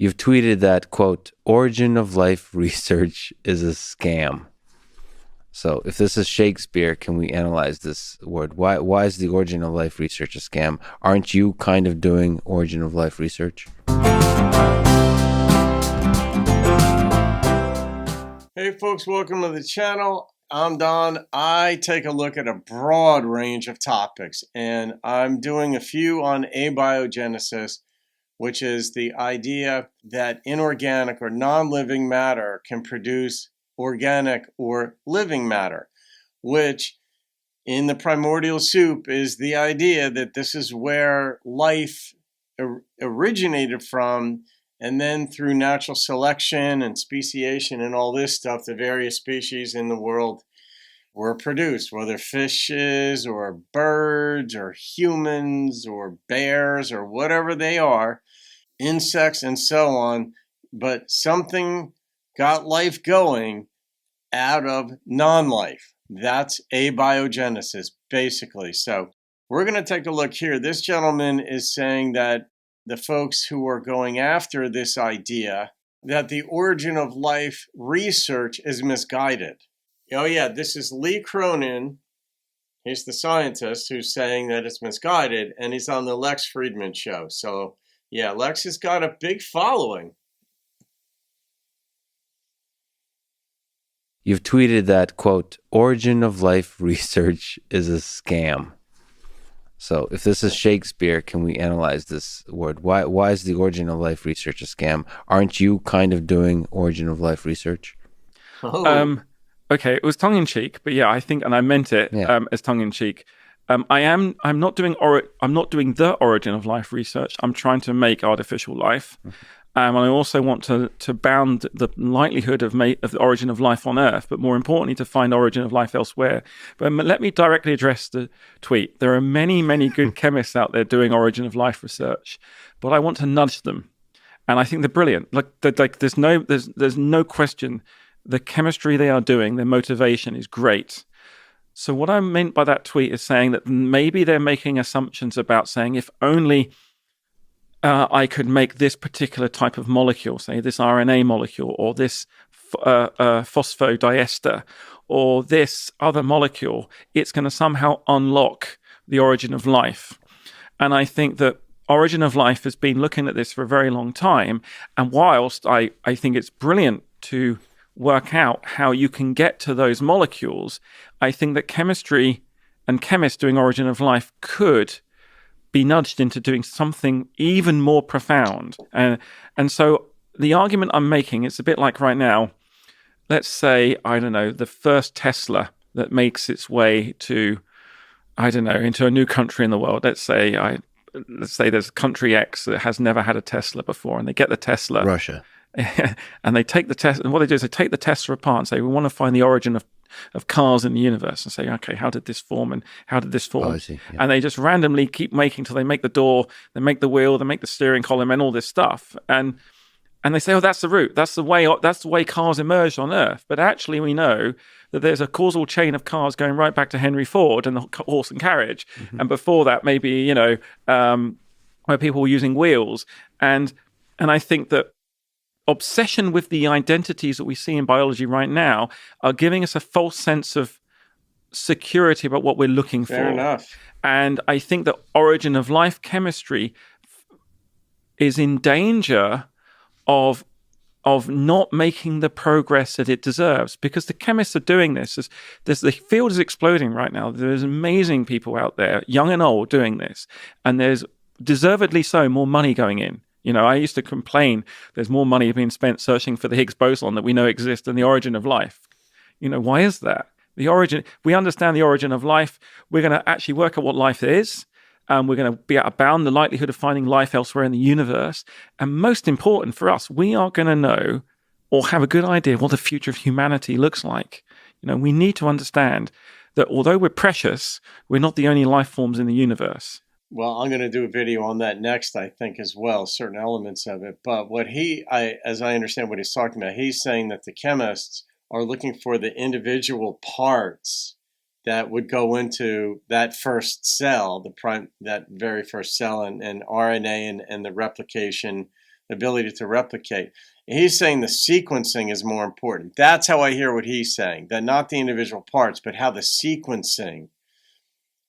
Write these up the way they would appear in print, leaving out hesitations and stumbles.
You've tweeted that, quote, origin of life research is a scam. So if this is Shakespeare, can we analyze this word? Why is the origin of life research a scam? Aren't you kind of doing origin of life research? Hey folks, welcome to the channel. I'm Don. I take a look at a broad range of topics, and I'm doing a few on abiogenesis, which is the idea that inorganic or non-living matter can produce organic or living matter, which in the primordial soup is the idea that this is where life originated from, and then through natural selection and speciation and all this stuff, the various species in the world were produced, whether fishes or birds or humans or bears or whatever they are, insects and so on. But something got life going out of non-life. That's abiogenesis, basically. So we're going to take a look here. This gentleman is saying that the folks who are going after this idea that the origin of life research is misguided. Oh yeah, this is Lee Cronin. He's the scientist who's saying that it's misguided, and he's on the Lex Friedman show. So yeah, Lex has got a big following. You've tweeted that, quote, origin of life research is a scam. So if this is Shakespeare, can we analyze this word? Why is the origin of life research a scam? Aren't you kind of doing origin of life research? Okay, it was tongue-in-cheek, but yeah, I think, and I meant it as tongue-in-cheek. I'm not doing the origin of life research. I'm trying to make artificial life. And I also want to bound the likelihood of the origin of life on Earth, but more importantly, to find origin of life elsewhere. But let me directly address the tweet. There are many, many good chemists out there doing origin of life research, but I want to nudge them, and I think they're brilliant. There's no question. The chemistry they are doing, their motivation is great. So what I meant by that tweet is saying that maybe they're making assumptions about saying if only I could make this particular type of molecule, say this RNA molecule, or this phosphodiester, or this other molecule, it's going to somehow unlock the origin of life. And I think that origin of life has been looking at this for a very long time. And whilst I think it's brilliant to work out how you can get to those molecules, I think that chemistry and chemists doing origin of life could be nudged into doing something even more profound. And so the argument I'm making, it's a bit like right now, let's say, I don't know, the first Tesla that makes its way to, I don't know, into a new country in the world. Let's say there's country X that has never had a Tesla before, and they get the Tesla. Russia. And they take the Tesla, and what they do is they take the Tesla apart and say, we want to find the origin of cars in the universe, and say, okay, how did this form and how did this form? Oh, I see. Yeah. And they just randomly keep making till they make the door, they make the wheel, they make the steering column and all this stuff. And they say, oh, that's the route. That's the way cars emerged on Earth. But actually we know that there's a causal chain of cars going right back to Henry Ford and the horse and carriage. Mm-hmm. And before that, maybe, where people were using wheels. And I think that obsession with the identities that we see in biology right now are giving us a false sense of security about what we're looking for. Fair enough. And I think that origin of life chemistry is in danger of not making the progress that it deserves, because the chemists are doing this. The field is exploding right now. There's amazing people out there, young and old, doing this. And there's deservedly so more money going in. I used to complain there's more money being spent searching for the Higgs boson that we know exists than the origin of life. Why is that? We understand the origin of life. We're going to actually work out what life is. We're going to be able to bound the likelihood of finding life elsewhere in the universe. And most important for us, we are going to know or have a good idea what the future of humanity looks like. We need to understand that although we're precious, we're not the only life forms in the universe. Well, I'm going to do a video on that next, I think, as well, certain elements of it. But as I understand what he's talking about, he's saying that the chemists are looking for the individual parts that would go into that first cell, that very first cell, and RNA and the replication, ability to replicate. He's saying the sequencing is more important. That's how I hear what he's saying, that not the individual parts, but how the sequencing,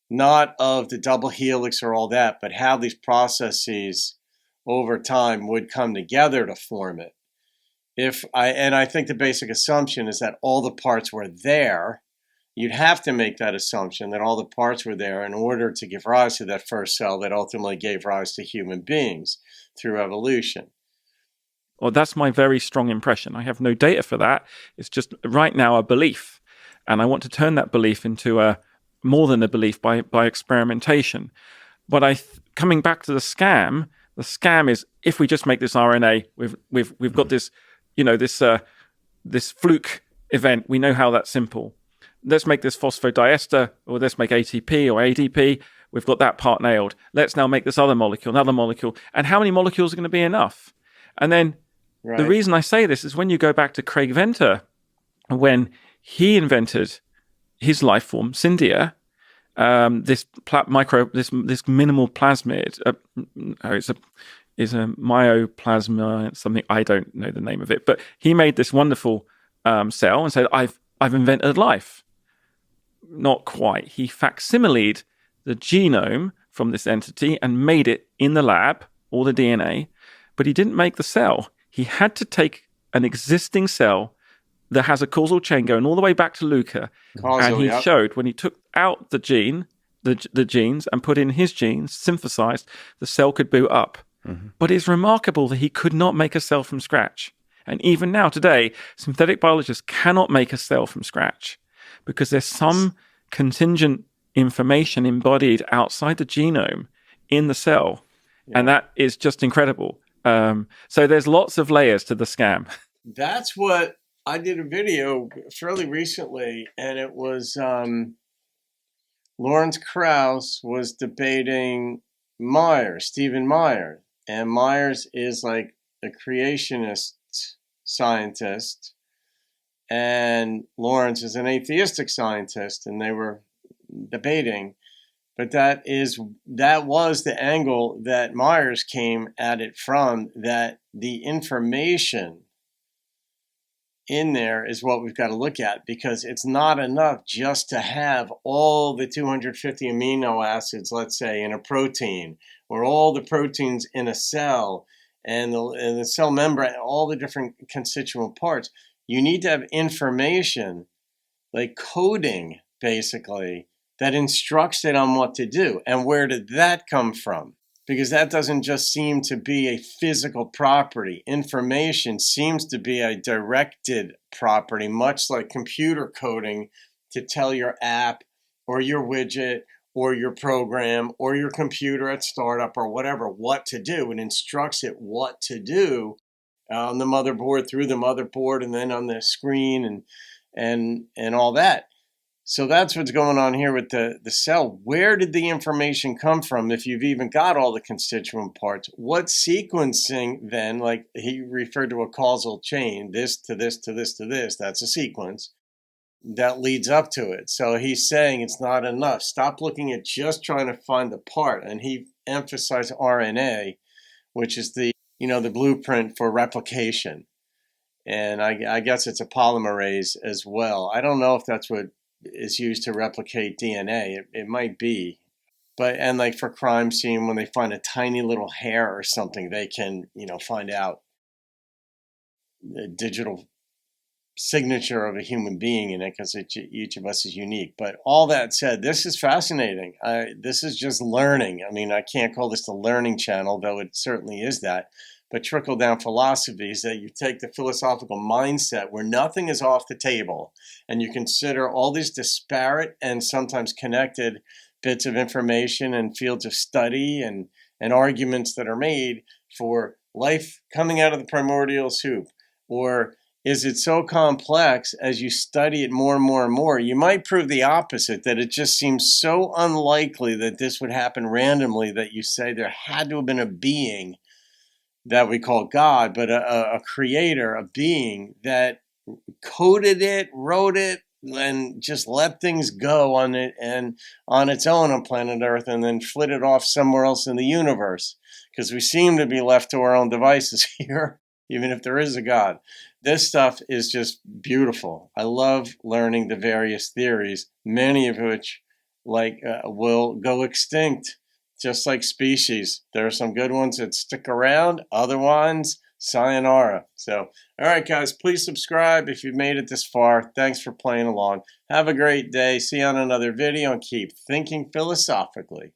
not of the double helix or all that, but how these processes over time would come together to form it. I think the basic assumption is that all the parts were there. You'd have to make that assumption that all the parts were there in order to give rise to that first cell that ultimately gave rise to human beings through evolution. Well, that's my very strong impression. I have no data for that. It's just right now a belief. And I want to turn that belief into a more than a belief by experimentation. But coming back to the scam is if we just make this RNA, we've got this, this fluke event. We know how that's simple. Let's make this phosphodiester, or let's make ATP or ADP. We've got that part nailed. Let's now make this other molecule, another molecule. And how many molecules are going to be enough? And then the reason I say this is when you go back to Craig Venter, when he invented his life form, Syndia, this minimal plasmid, is a myoplasma, something, I don't know the name of it, but he made this wonderful cell and said, I've invented life. Not quite. He facsimiled the genome from this entity and made it in the lab, all the DNA, but he didn't make the cell. He had to take an existing cell that has a causal chain going all the way back to Luca. And he showed when he took out the genes and put in his genes, synthesized, the cell could boot up. Mm-hmm. But it's remarkable that he could not make a cell from scratch. And even now, today, synthetic biologists cannot make a cell from scratch because there's some contingent information embodied outside the genome in the cell. Yeah. And that is just incredible. So there's lots of layers to the scam. That's what I did a video fairly recently, and it was Lawrence Krauss was debating Myers, Stephen Myers. And Myers is like a creationist scientist, and Lawrence is an atheistic scientist, and they were debating. But that was the angle that Myers came at it from, that the information in there is what we've got to look at, because it's not enough just to have all the 250 amino acids, let's say, in a protein, or all the proteins in a cell, and the cell membrane, all the different constituent parts. You need to have information, like coding, basically, that instructs it on what to do. And where did that come from? Because that doesn't just seem to be a physical property. Information seems to be a directed property, much like computer coding to tell your app or your widget or your program or your computer at startup or whatever what to do. It instructs it what to do on the motherboard, through the motherboard, and then on the screen and all that. So that's what's going on here with the cell. Where did the information come from if you've even got all the constituent parts? What sequencing then, like he referred to a causal chain, this to this to this to this, that's a sequence that leads up to it. So he's saying it's not enough. Stop looking at just trying to find the part. And he emphasized RNA, which is the blueprint for replication. And I guess it's a polymerase as well. I don't know if that's what is used to replicate DNA. It might be. And like for crime scene, when they find a tiny little hair or something, they can, find out the digital signature of a human being in it, because each of us is unique. But all that said, this is fascinating. This is just learning. I mean, I can't call this the learning channel, though it certainly is that. But trickle-down philosophy is that you take the philosophical mindset where nothing is off the table, and you consider all these disparate and sometimes connected bits of information and fields of study and arguments that are made for life coming out of the primordial soup. Or is it so complex as you study it more and more and more, you might prove the opposite, that it just seems so unlikely that this would happen randomly that you say there had to have been a being that we call God, but a creator, a being that coded it, wrote it, and just let things go on it and on its own on planet Earth, and then flit it off somewhere else in the universe. because we seem to be left to our own devices here, even if there is a God. This stuff is just beautiful. I love learning the various theories, many of which will go extinct, just like species. There are some good ones that stick around, other ones, sayonara. So, all right, guys, please subscribe if you've made it this far. Thanks for playing along. Have a great day. See you on another video and keep thinking philosophically.